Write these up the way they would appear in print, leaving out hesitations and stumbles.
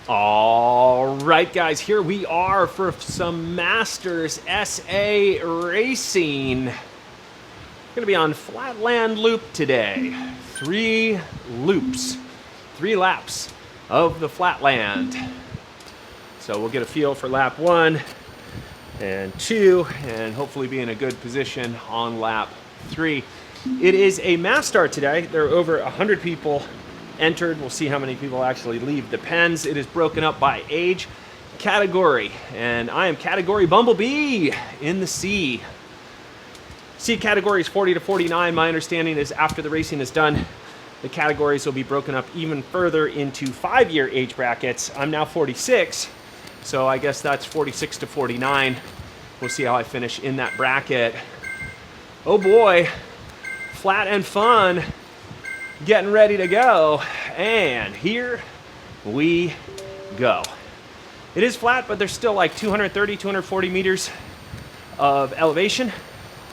All right, guys, here we are for some Masters SA racing. Going to be on Flatland Loop today. 3 loops, 3 laps of the Flatland. So we'll get a feel for lap 1 and 2, and hopefully be in a good position on lap 3. It is a mass start today. There are over 100 people entered. We'll see how many people actually leave the pens. It is broken up by age category, and I am category Bumblebee in the C. C category is 40 to 49. My understanding is after the racing is done, the categories will be broken up even further into 5-year age brackets. I'm now 46, so I guess that's 46 to 49. We'll see how I finish in that bracket. Oh boy, flat and fun. Getting ready to go, and here we go. It is flat, but there's still like 230, 240 meters of elevation,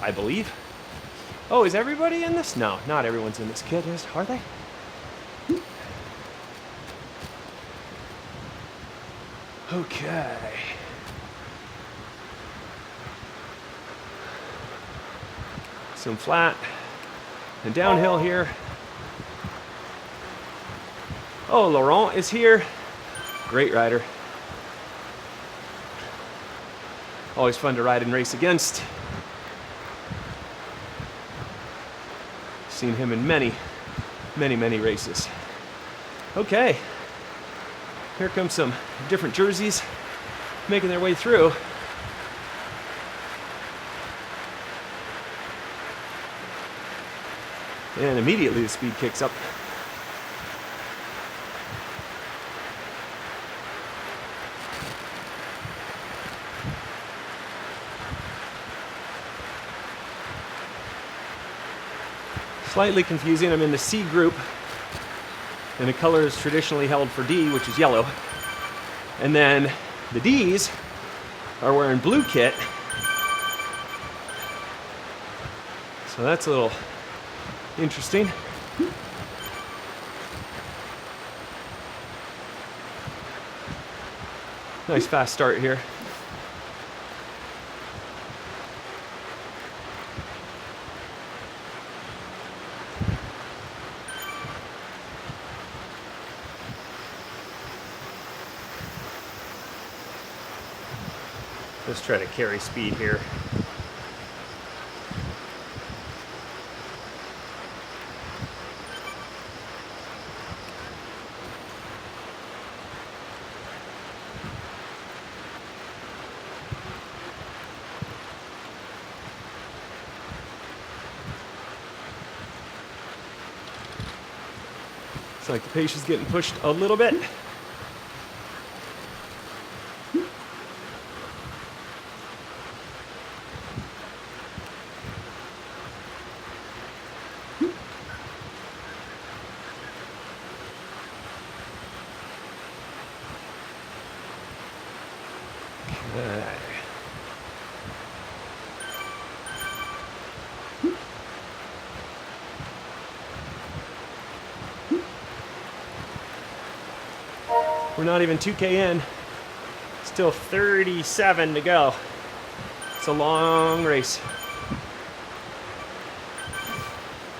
I believe. Oh, is everybody in this? No, not everyone's in this kit, are they? Okay. Some flat and downhill here. Oh, Laurent is here. Great rider. Always fun to ride and race against. Seen him in many races. Okay. Here come some different jerseys making their way through. And immediately the speed kicks up. Slightly confusing. I'm in the C group, and the color is traditionally held for D, which is yellow. And then the Ds are wearing blue kit. So that's a little interesting. Nice fast start here. Let's try to carry speed here. Looks like the pace is getting pushed a little bit. We're not even 2K in. Still 37 to go. It's a long race.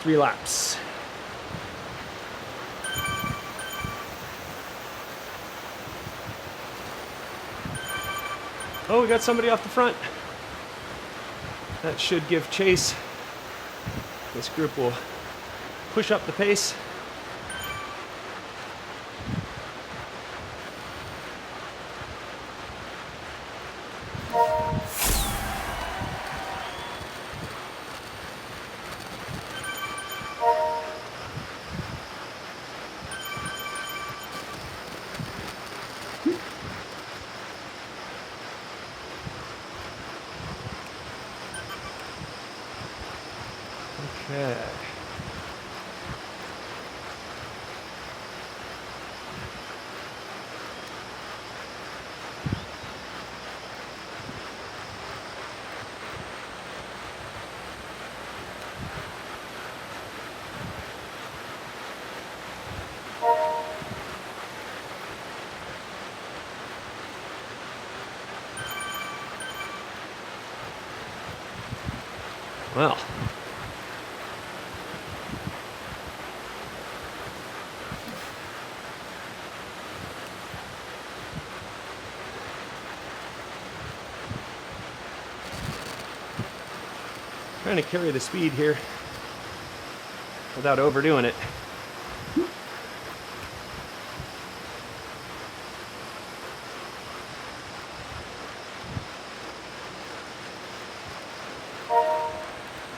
3 laps. Oh, we got somebody off the front. That should give chase. This group will push up the pace. Okay. Well, trying to carry the speed here without overdoing it.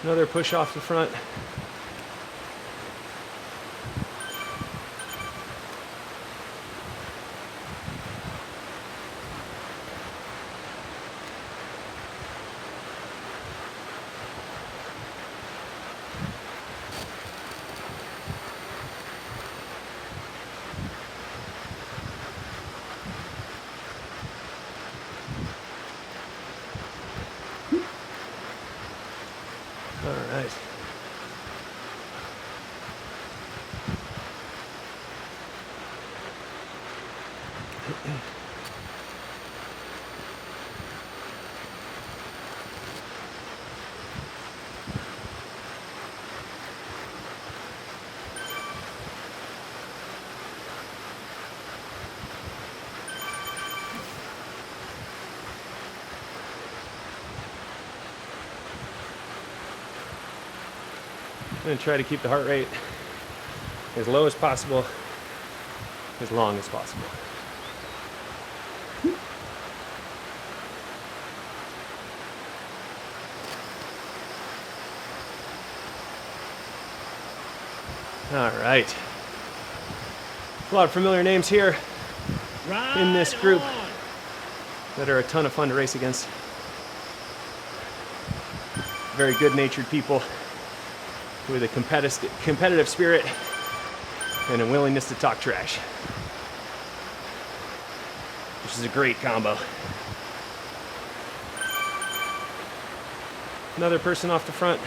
Another push off the front. All right. I'm going to try to keep the heart rate as low as possible, as long as possible. All right. A lot of familiar names here in this group that are a ton of fun to race against. Very good-natured people with a competitive spirit and a willingness to talk trash, which is a great combo. Another person off the front.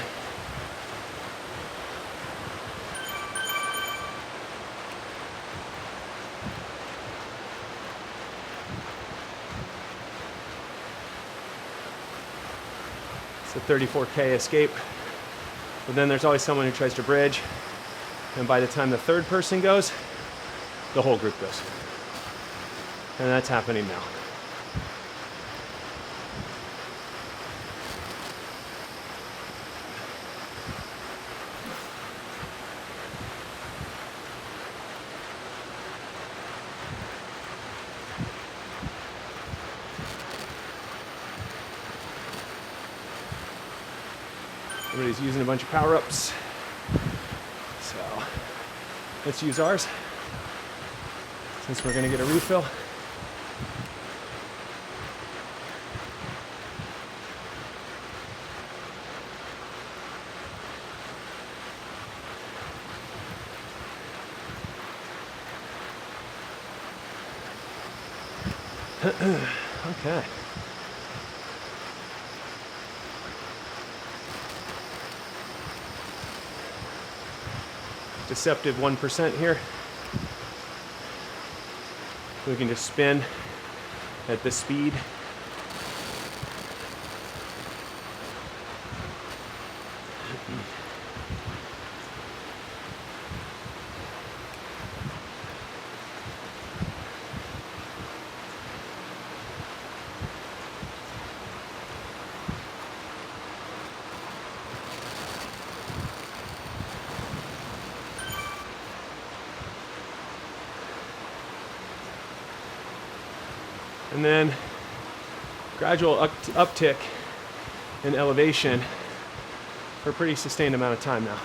It's a 34K escape. But then there's always someone who tries to bridge, and by the time the third person goes, the whole group goes. And that's happening now. Everybody's using a bunch of power-ups. So let's use ours since we're going to get a refill. Okay. Deceptive 1% here. We can just spin at this speed. And then gradual uptick in elevation for a pretty sustained amount of time now.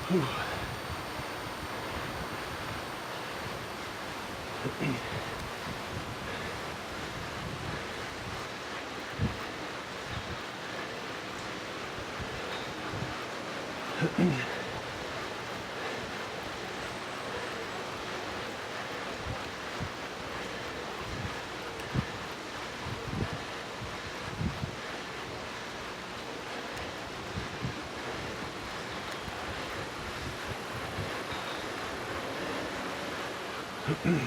Whew. Okay.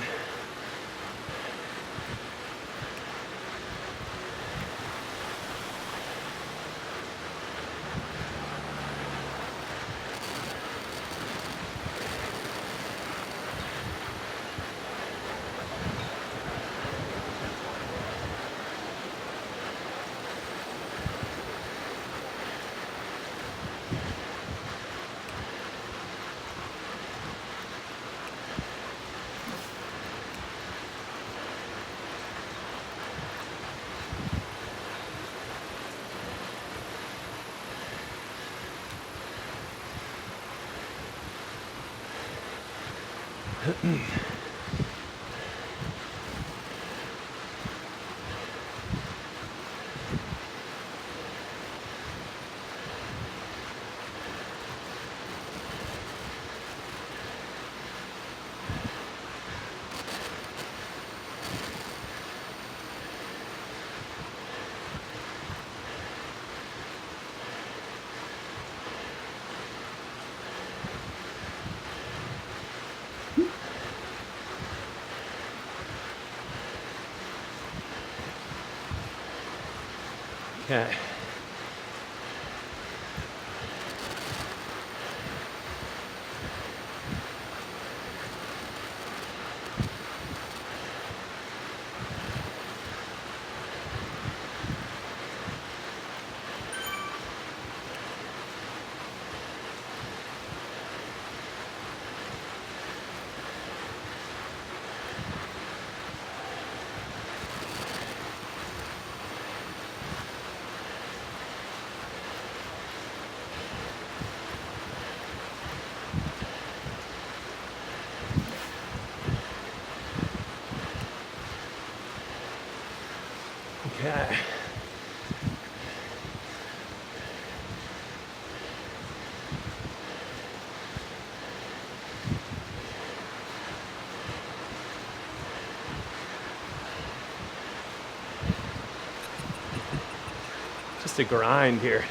Okay. Just a grind here.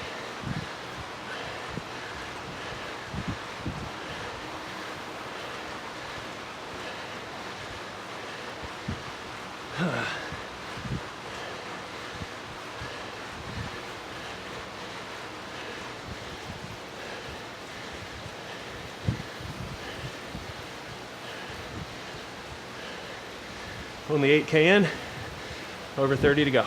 Only 8K in, over 30 to go.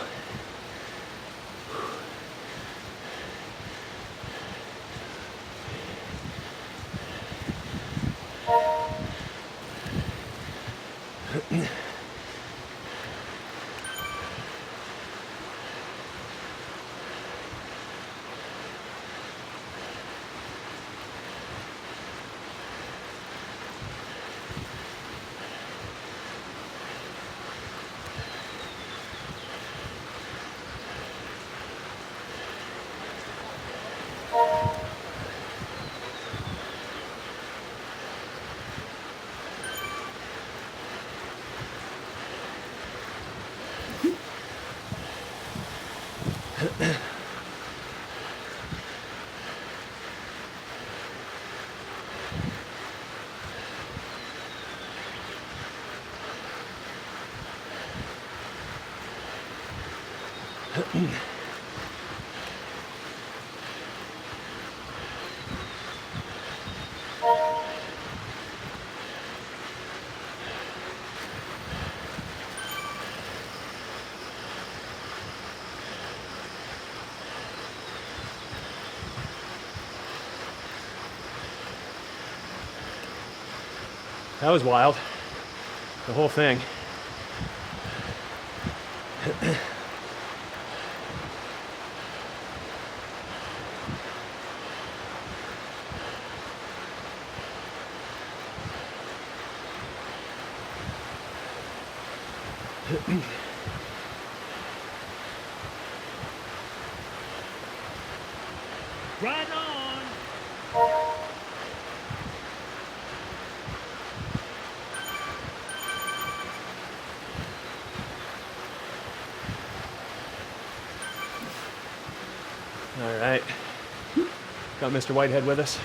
That was wild. The whole thing. Right on. All right. Got Mr. Whitehead with us.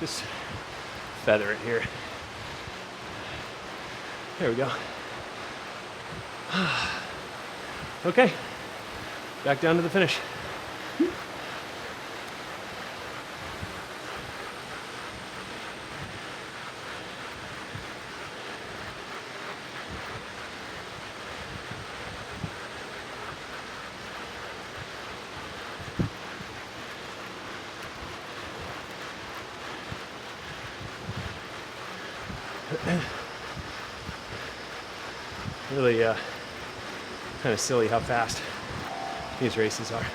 Just feather it here. There we go. Okay, back down to the finish. Really kind of silly how fast these races are.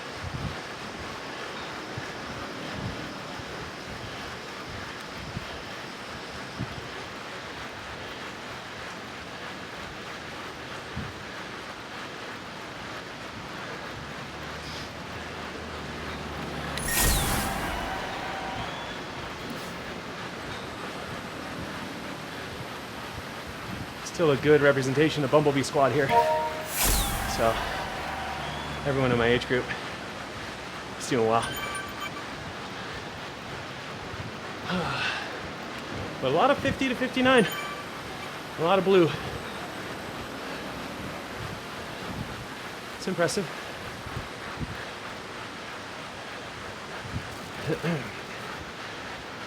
Still a good representation of Bumblebee squad here. So everyone in my age group is doing well. But a lot of 50 to 59. A lot of blue. It's impressive.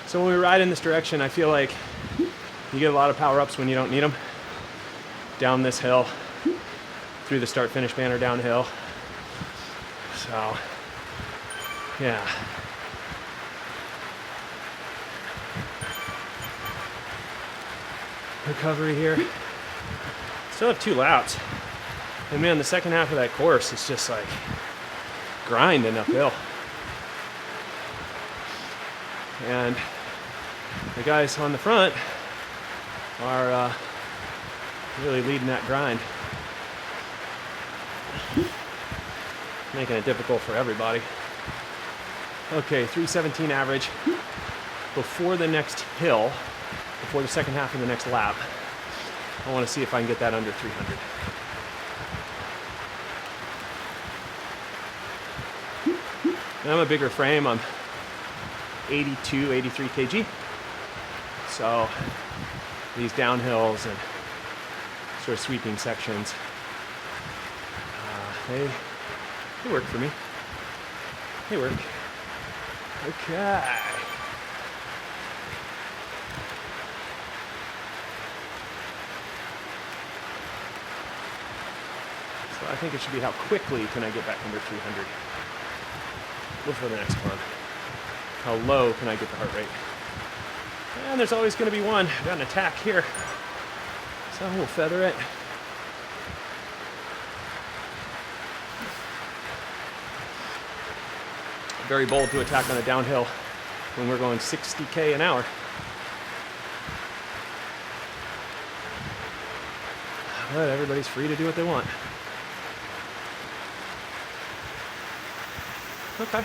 So when we ride in this direction, I feel like you get a lot of power-ups when you don't need them. Down this hill, through the start-finish banner downhill. So, yeah. Recovery here. Still have 2 laps. And man, the second half of that course is just like grinding uphill. And the guys on the front are really leading that grind. Making it difficult for everybody. Okay, 3:17 average before the next hill, before the second half of the next lap. I want to see if I can get that under 300. And I'm a bigger frame. I'm 82, 83 kg. So these downhills and sort of sweeping sections, they work for me. They work. Okay. So I think it should be how quickly can I get back under 300 before the next one. How low can I get the heart rate? And there's always going to be one. I've got an attack here. So we'll feather it. Very bold to attack on a downhill when we're going 60k an hour. But everybody's free to do what they want. Okay.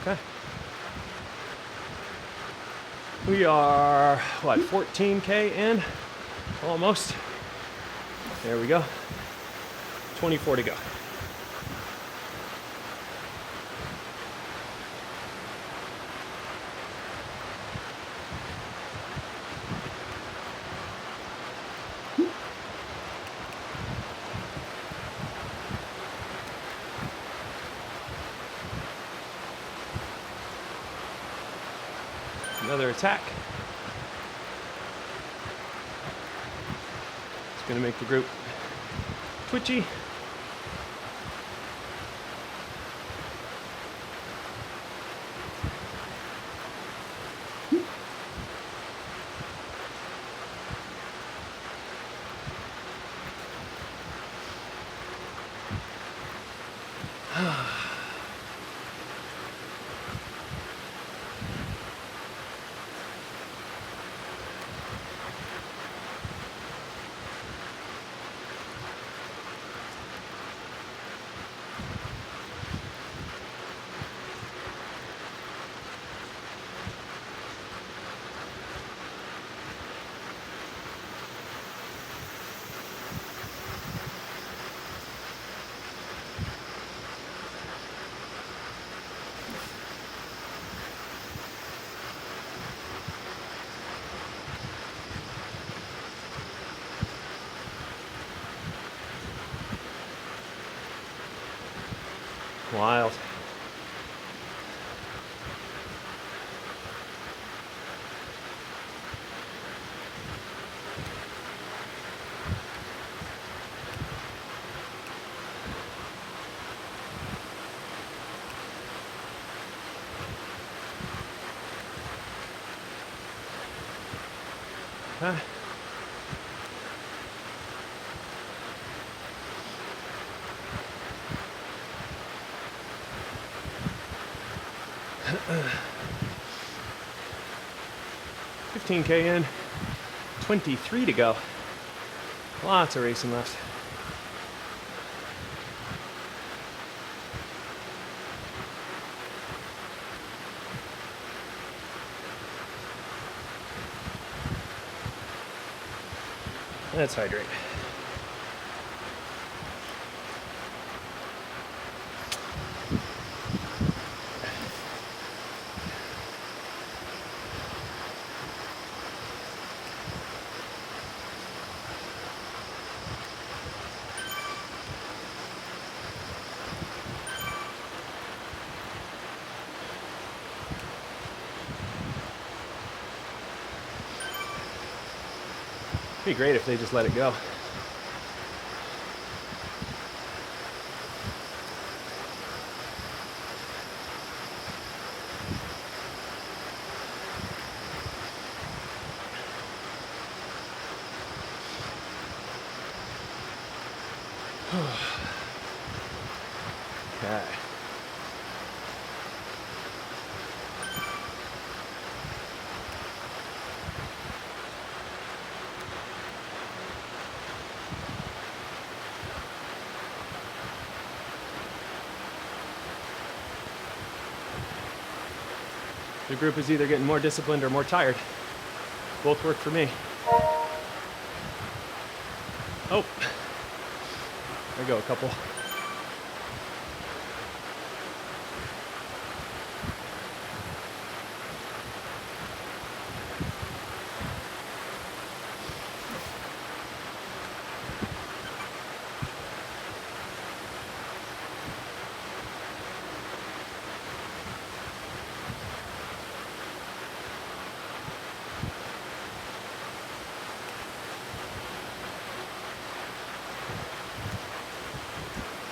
Okay. We are, what, 14K in? Almost. There we go. 24 to go. Another attack. It's going to make the group twitchy. Wild. Huh? 15K in, 23 to go. Lots of racing left. Let's hydrate. It'd be great if they just let it go. Okay. The group is either getting more disciplined or more tired. Both work for me. Oh, there we go, a couple.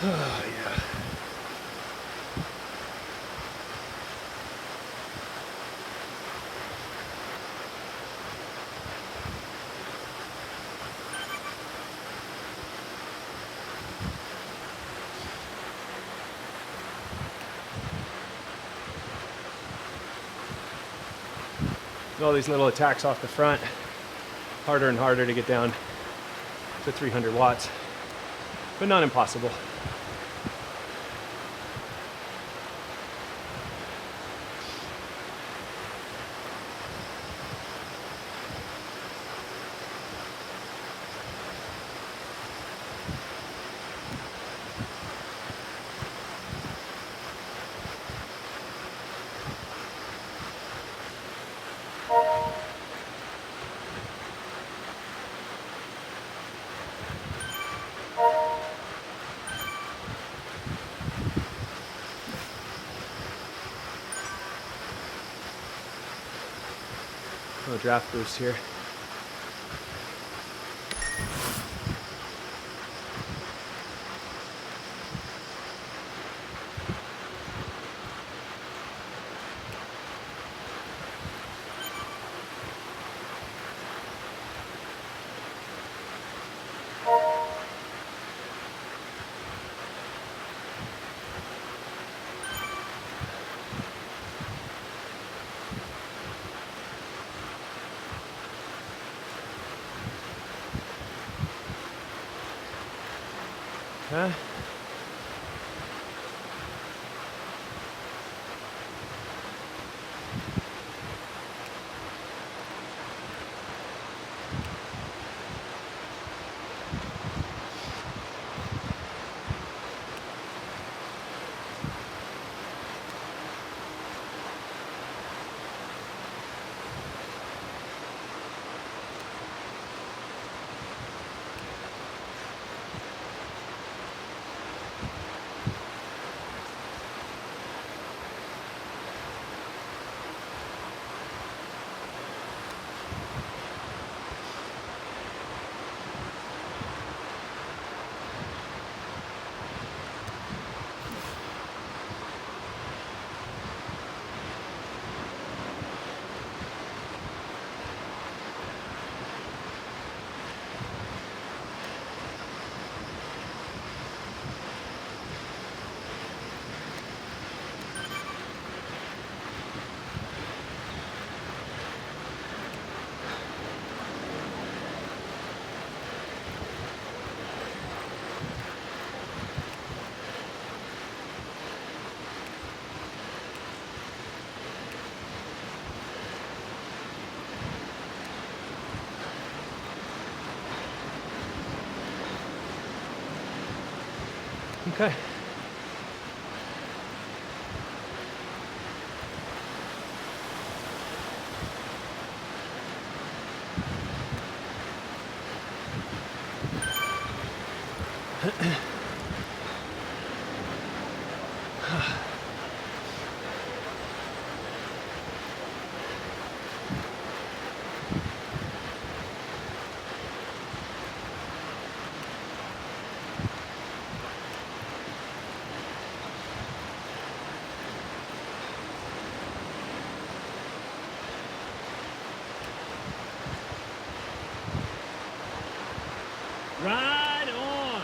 Oh, yeah. All these little attacks off the front, harder and harder to get down to 300 watts, but not impossible. little draft boost here. Okay. Okay. Right on.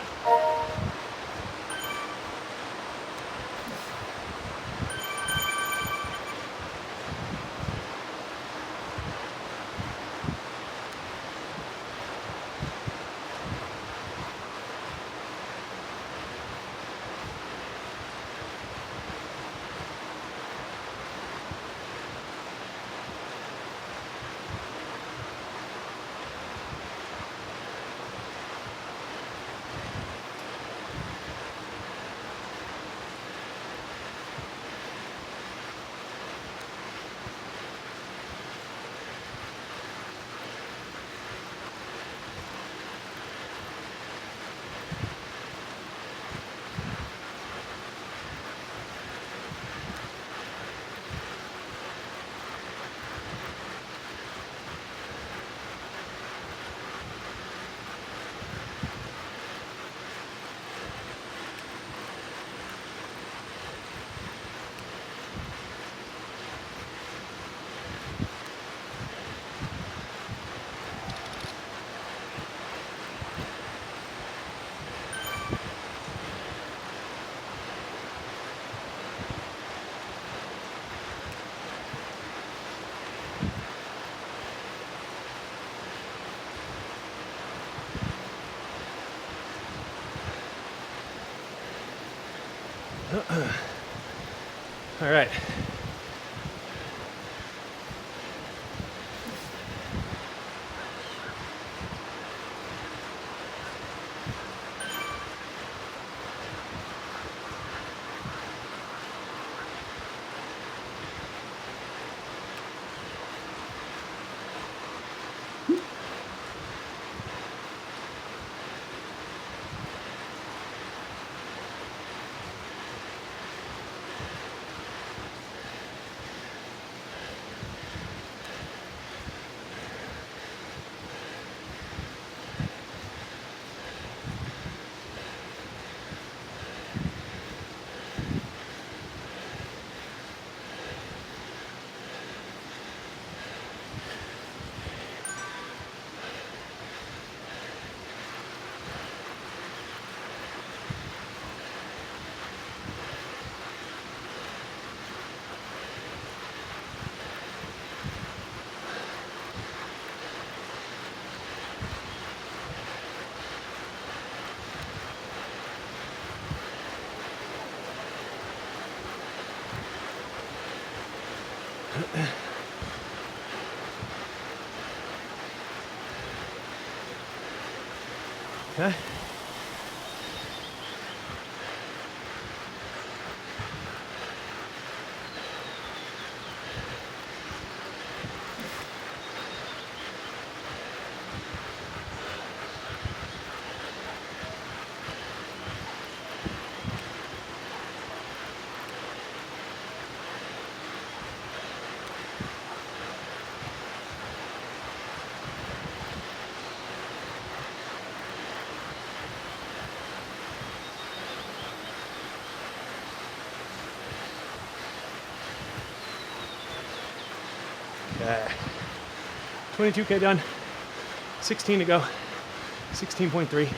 All right. Okay. Okay. 22K done. 16 to go. 16.3.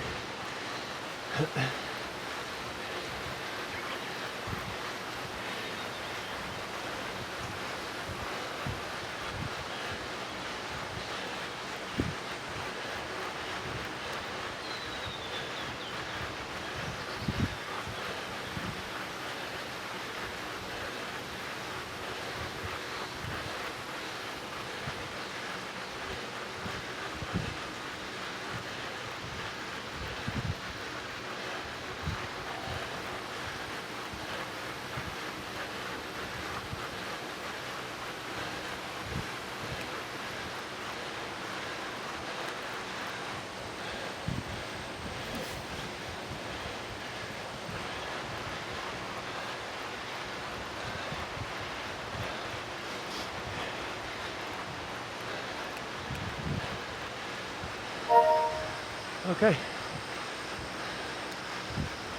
Okay.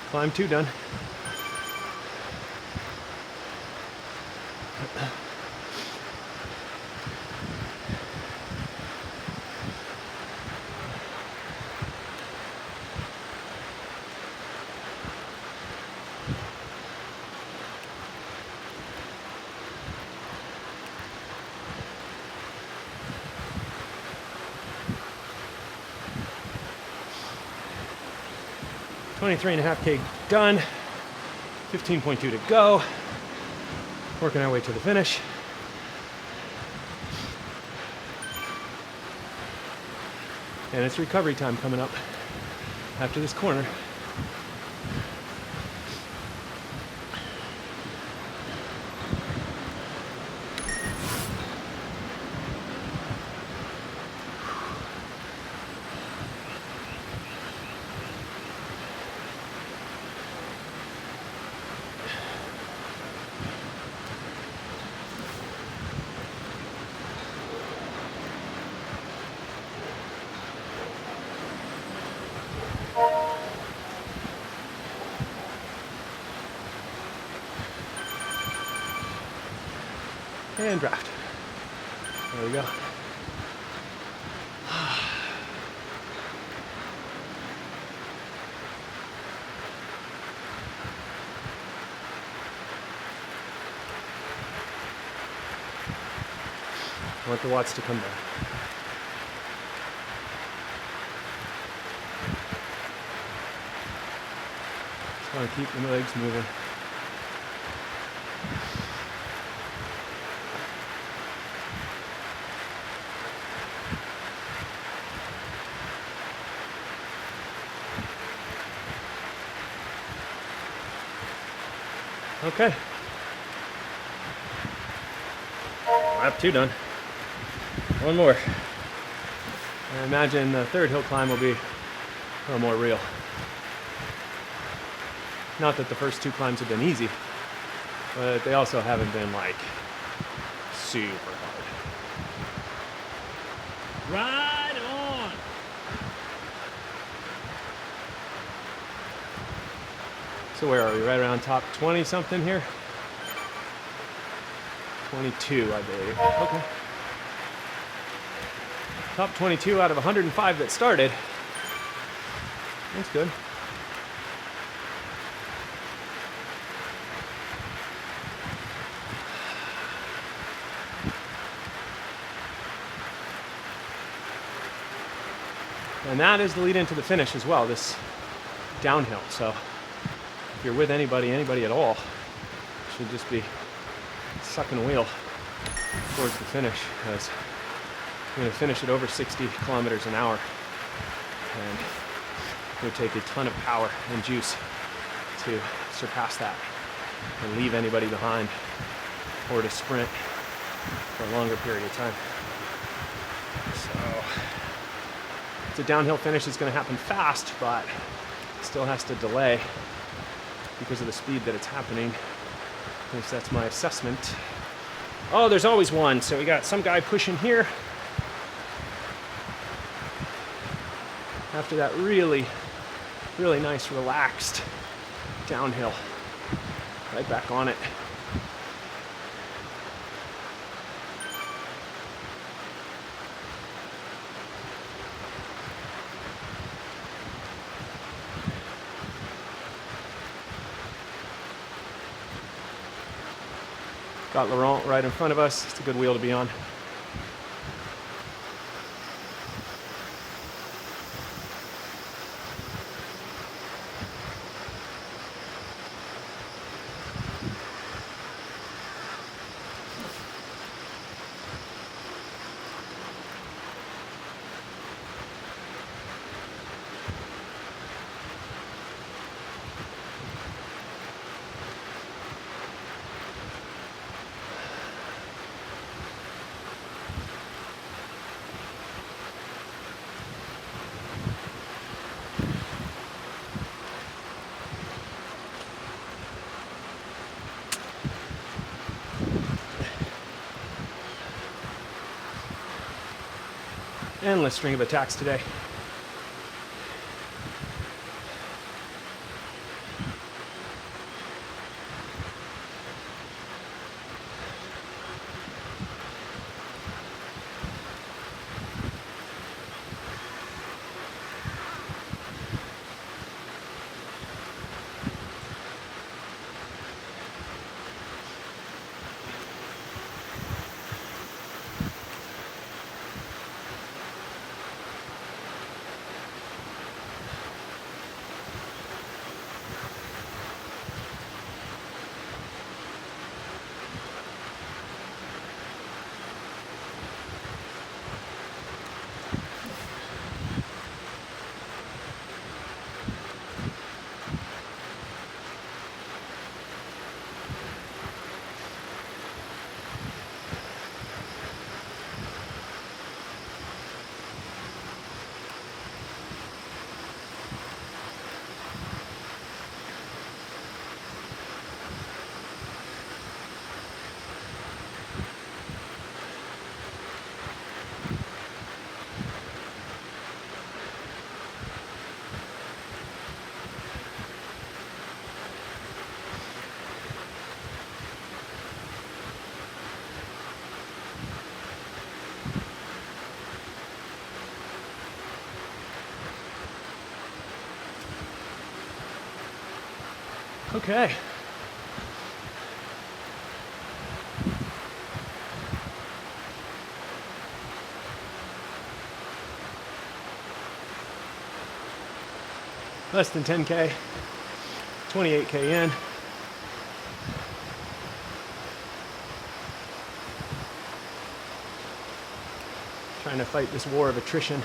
Climb 2 done. $23.5K done. 15.2 to go. Working our way to the finish. And it's recovery time coming up after this corner. And draft. There we go. I want the watts to come down. Just want to keep the legs moving. Okay. Lap 2 done. One more. I imagine the third hill climb will be a little more real. Not that the first 2 climbs have been easy, but they also haven't been like super hard. Right on. So where are we? Right around top 20 something here? 22, I believe. Okay. Top 22 out of 105 that started. That's good. And that is the lead into the finish as well, this downhill. So if you're with anybody at all, should just be sucking a wheel. towards the finish, because I'm going to finish at over 60 kilometers an hour, and it would take a ton of power and juice to surpass that and leave anybody behind, or to sprint for a longer period of time. So it's a downhill finish that's going to happen fast, but still has to delay because of the speed that it's happening. At least that's my assessment. Oh, there's always one. So we got some guy pushing here. After that really, really nice, relaxed downhill. Right back on it. Got Laurent right in front of us. It's a good wheel to be on. Endless string of attacks today. Okay. Less than 10K, 28K in. Trying to fight this war of attrition.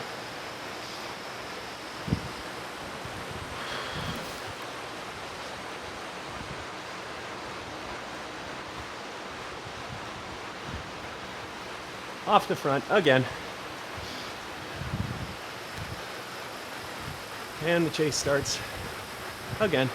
Off the front again. And the chase starts again.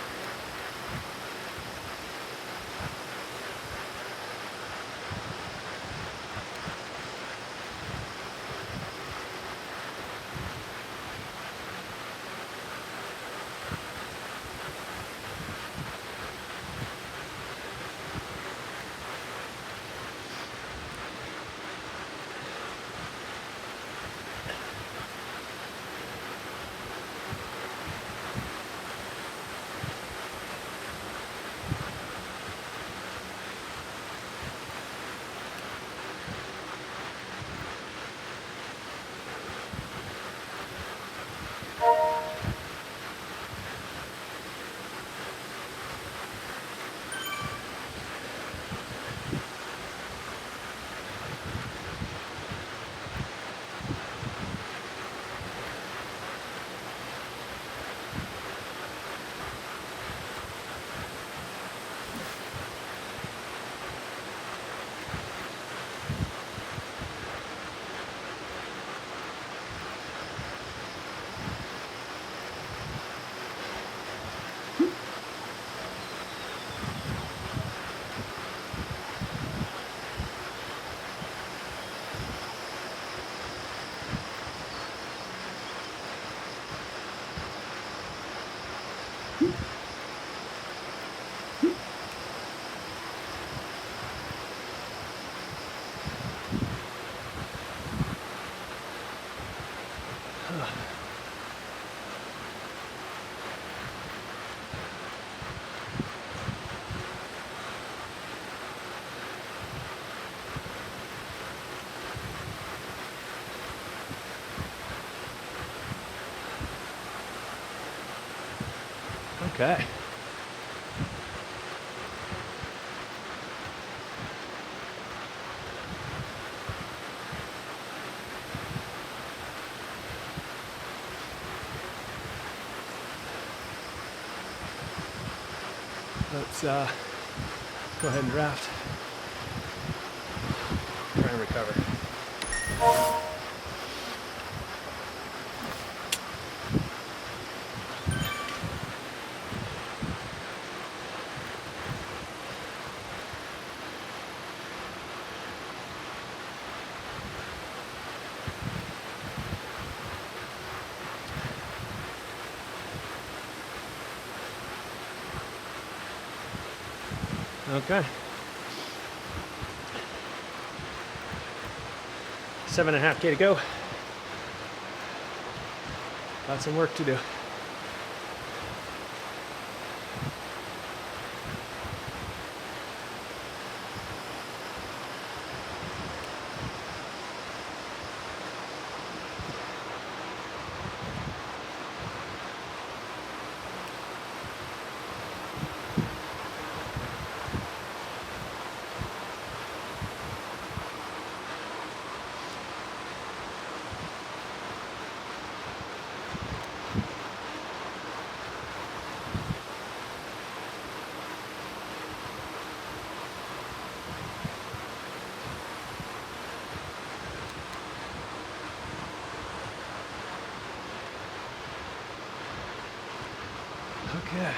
Okay. Let's go ahead and draft. Try and recover. Okay. 7.5K to go. Got some work to do. Okay.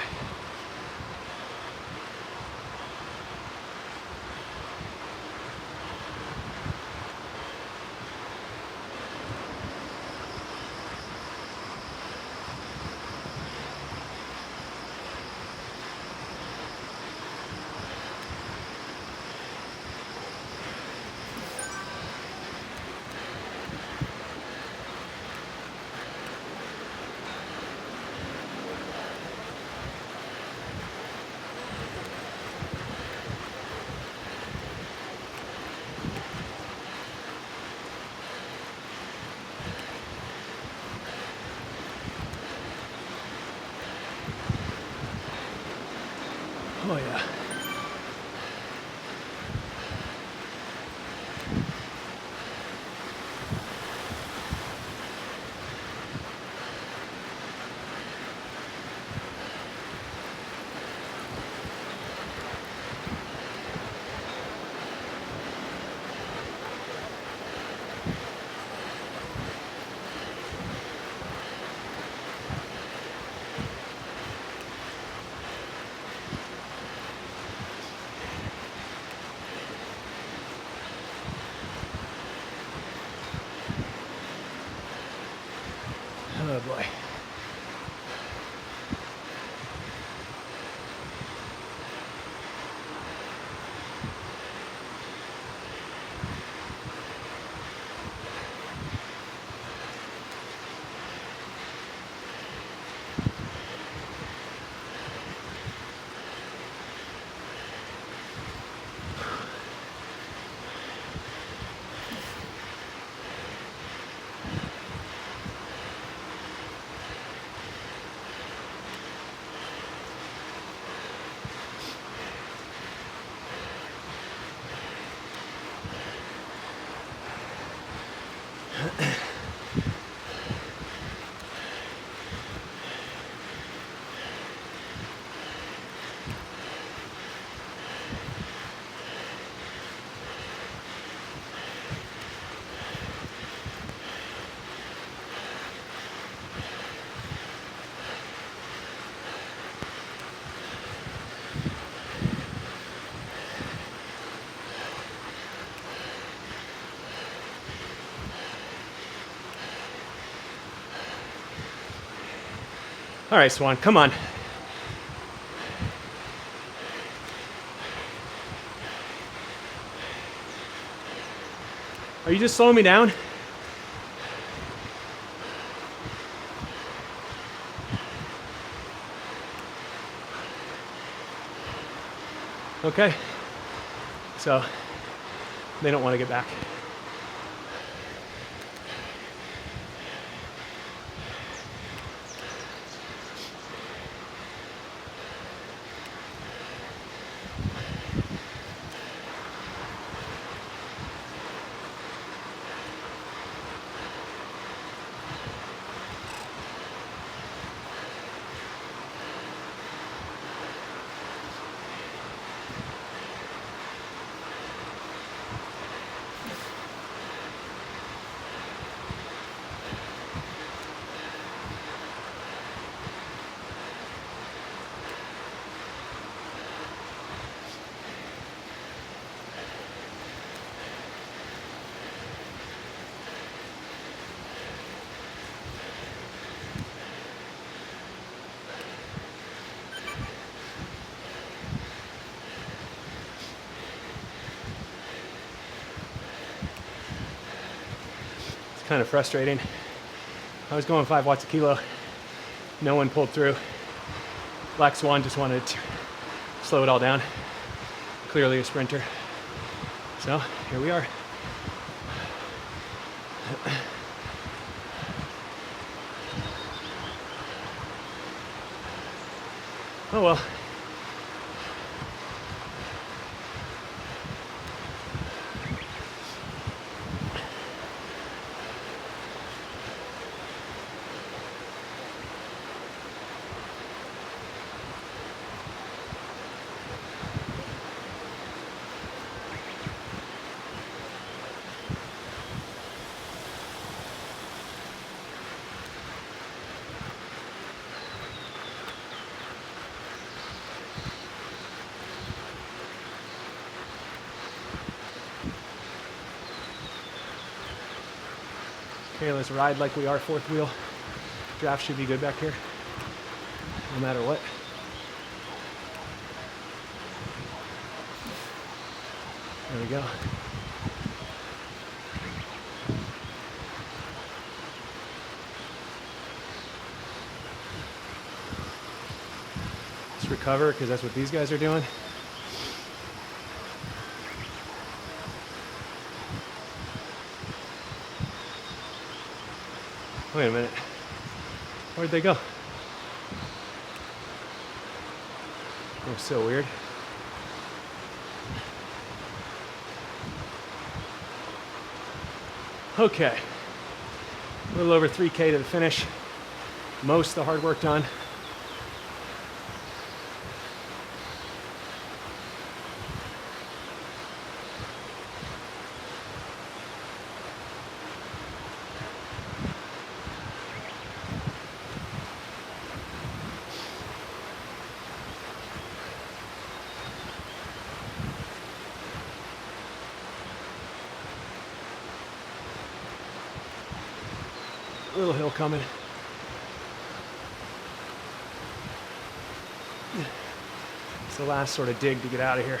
Oh yeah. Oh boy. All right, Swan, come on. Are you just slowing me down? Okay. So they don't want to get back. kind of frustrating. I was going 5 watts a kilo. No one pulled through. Black Swan just wanted to slow it all down. Clearly a sprinter. So here we are. Oh well. Okay, let's ride like we are fourth wheel. Draft should be good back here, no matter what. There we go. Let's recover, because that's what these guys are doing. Wait a minute. Where'd they go? That was so weird. Okay. A little over 3K to the finish. Most of the hard work done. Little hill coming. It's the last sort of dig to get out of here.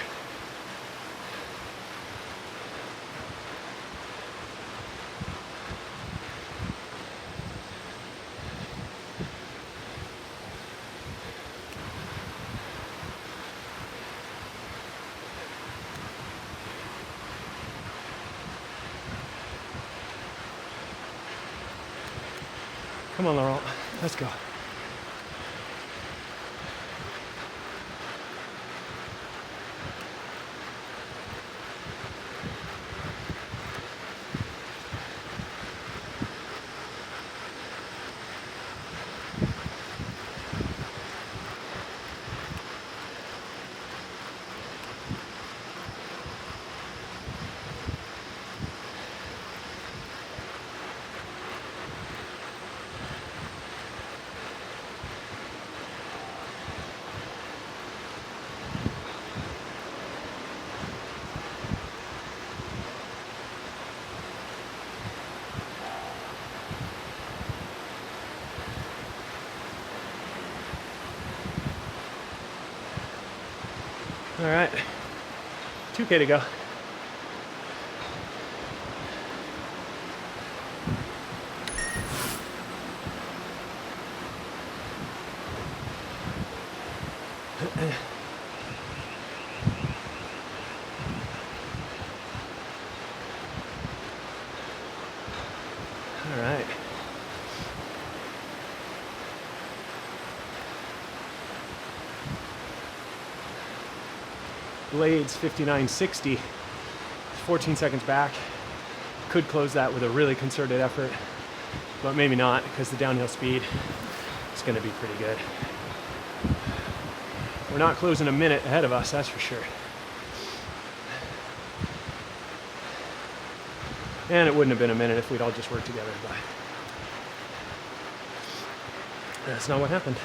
Come on, Laurent, let's go. All right, 2K to go. All right. Blades 59.60, 14 seconds back. Could close that with a really concerted effort, but maybe not, because the downhill speed is going to be pretty good. We're not closing a minute ahead of us, that's for sure. And it wouldn't have been a minute if we'd all just worked together, but that's not what happened.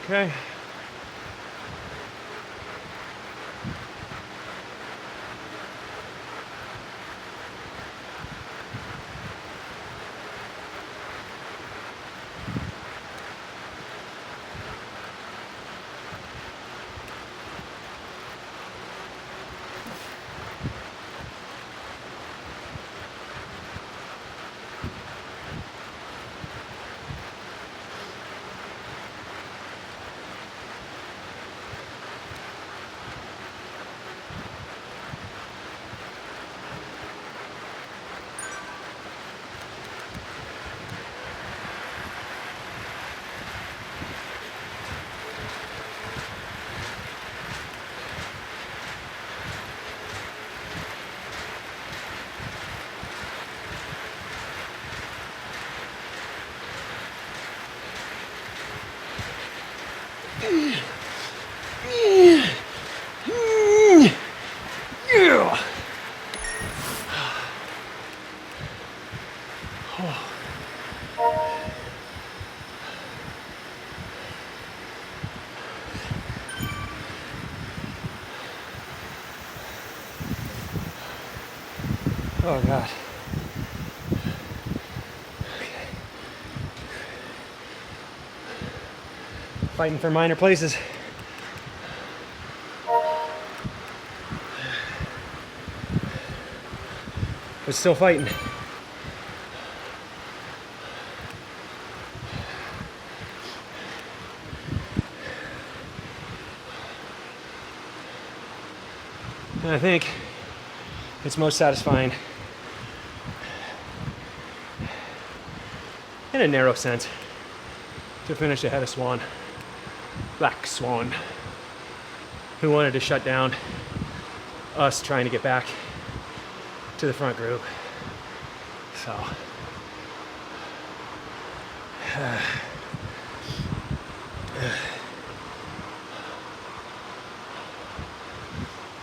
Okay. Oh God. Fighting for minor places. But still fighting. And I think it's most satisfying in a narrow sense to finish ahead of Swan, Black Swan, who wanted to shut down us trying to get back to the front group. So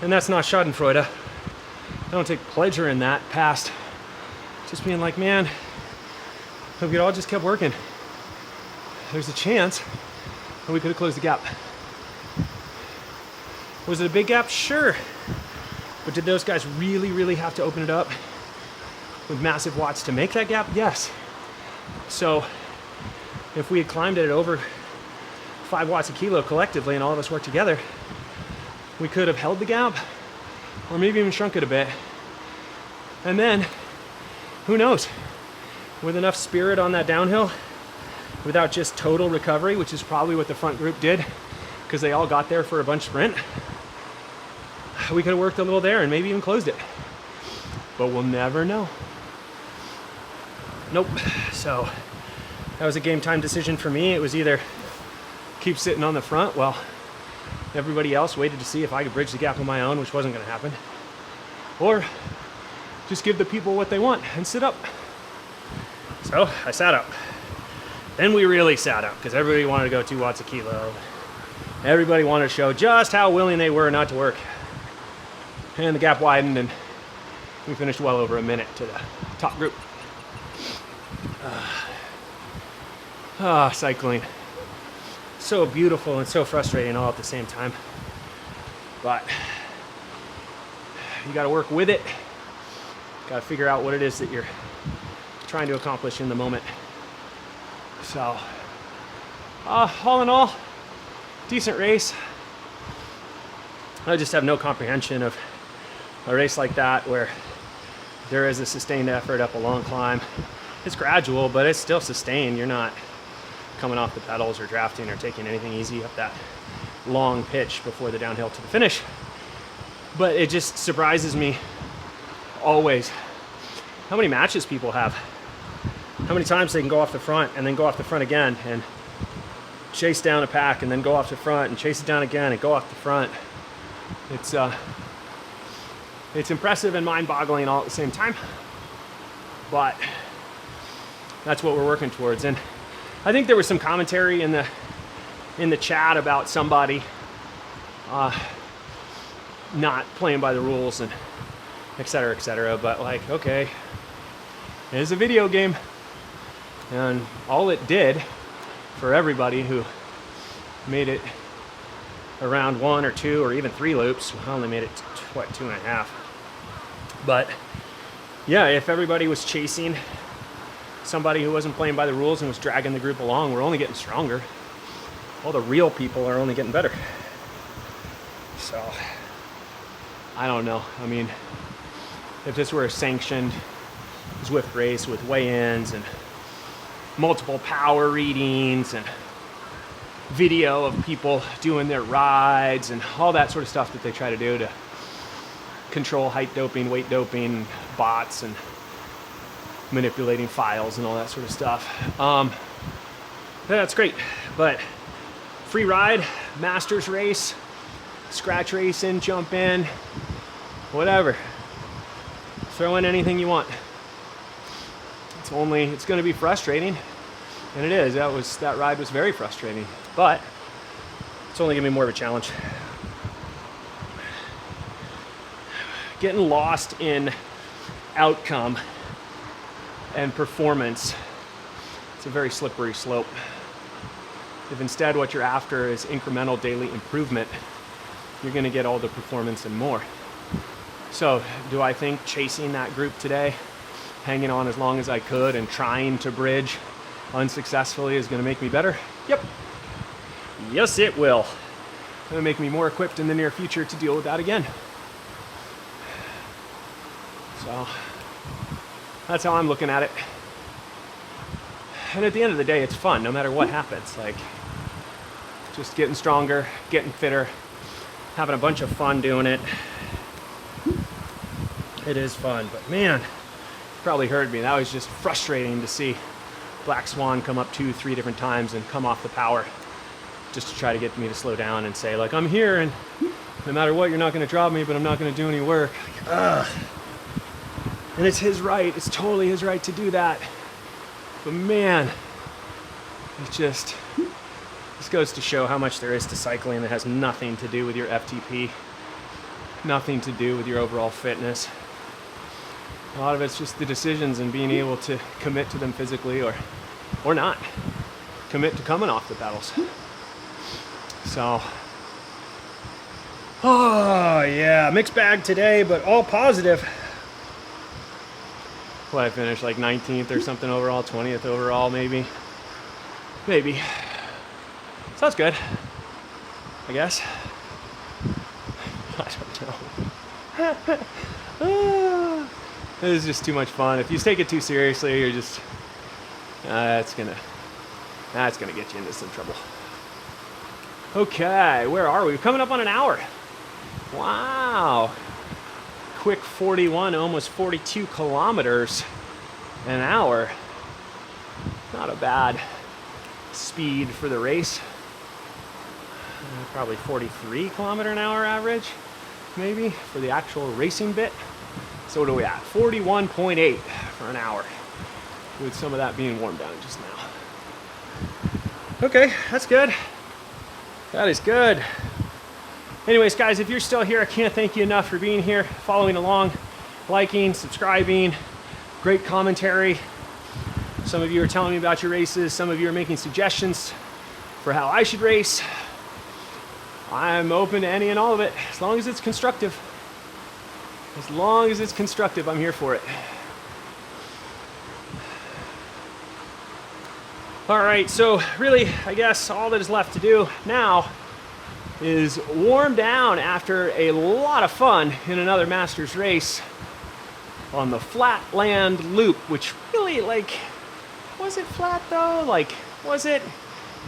and that's not schadenfreude. I don't take pleasure in that past just being like, man, if we all just kept working, there's a chance that we could have closed the gap. Was it a big gap? Sure. But did those guys really, really have to open it up with massive watts to make that gap? Yes. So if we had climbed it at over 5 watts a kilo collectively and all of us worked together, we could have held the gap or maybe even shrunk it a bit. And then, who knows, with enough spirit on that downhill, without just total recovery, which is probably what the front group did because they all got there for a bunch sprint, we could have worked a little there and maybe even closed it. But we'll never know. Nope. So that was a game time decision for me. It was either keep sitting on the front while everybody else waited to see if I could bridge the gap on my own, which wasn't going to happen, or just give the people what they want and sit up. So I sat up. Then we really sat up because everybody wanted to go 2 watts a kilo. Everybody wanted to show just how willing they were not to work. And the gap widened and we finished well over a minute to the top group. Cycling. So beautiful and so frustrating all at the same time. But you got to work with it. Got to figure out what it is that you're trying to accomplish in the moment. So, all in all, decent race. I just have no comprehension of a race like that where there is a sustained effort up a long climb. It's gradual, but it's still sustained. You're not coming off the pedals or drafting or taking anything easy up that long pitch before the downhill to the finish. But it just surprises me always how many matches people have. How many times they can go off the front and then go off the front again and chase down a pack and then go off the front and chase it down again and go off the front. It's impressive and mind-boggling all at the same time. But that's what we're working towards. And I think there was some commentary in the chat about somebody not playing by the rules and et cetera, but like, okay, it is a video game. And all it did for everybody who made it around 1 or 2 or even 3 loops. I only made it, what, 2.5. But yeah, if everybody was chasing somebody who wasn't playing by the rules and was dragging the group along, we're only getting stronger. All the real people are only getting better. So, I don't know. I mean, if this were a sanctioned Zwift race with weigh-ins and multiple power readings and video of people doing their rides and all that sort of stuff that they try to do to control height doping, weight doping, bots, and manipulating files and all that sort of stuff. That's great, but free ride, Masters race, scratch racing, jump in, whatever. Throw in anything you want. It's going to be frustrating, and it is. That ride was very frustrating, but it's only going to be more of a challenge. Getting lost in outcome and performance, it's a very slippery slope. If instead what you're after is incremental daily improvement, you're going to get all the performance and more. So, do I think chasing that group today, hanging on as long as I could and trying to bridge unsuccessfully is going to make me better? Yep. Yes, it will. It's going to make me more equipped in the near future to deal with that again. So, that's how I'm looking at it. And at the end of the day, it's fun no matter what happens. Like, just getting stronger, getting fitter, having a bunch of fun doing it. It is fun, but man, you probably heard me. That was just frustrating to see Black Swan come up 2-3 different times and come off the power just to try to get me to slow down and say, like, I'm here and no matter what, you're not going to drop me, but I'm not going to do any work. Ugh. And it's his right. It's totally his right to do that. But man, this goes to show how much there is to cycling that has nothing to do with your FTP, nothing to do with your overall fitness. A lot of it's just the decisions and being able to commit to them physically or not. Commit to coming off the pedals. So, oh yeah, mixed bag today, but all positive. What, I finished like 19th or something overall, 20th overall maybe. Maybe. So that's good, I guess. I don't know. This is just too much fun. If you take it too seriously, you're just, that's gonna get you into some trouble. Okay, where are we? We're coming up on an hour. Wow. Quick 41, almost 42 kilometers an hour. Not a bad speed for the race. Probably 43 kilometer an hour average, maybe, for the actual racing bit. So what are we at? 41.8 for an hour, with some of that being warmed down just now. Okay, that's good. That is good. Anyways, guys, if you're still here, I can't thank you enough for being here, following along, liking, subscribing, great commentary. Some of you are telling me about your races. Some of you are making suggestions for how I should race. I'm open to any and all of it, as long as it's constructive. As long as it's constructive, I'm here for it. All right, so really, I guess all that is left to do now is warm down after a lot of fun in another Masters race on the Flatland Loop, which really, like, was it flat though? Like, was it?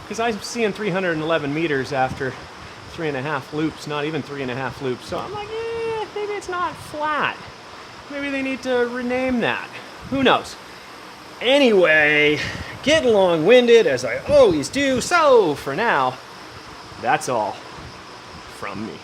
Because I'm seeing 311 meters after 3.5 loops, not even 3.5 loops. So I'm like, maybe it's not flat. Maybe they need to rename that. Who knows? Anyway, getting long-winded as I always do. So for now, that's all from me.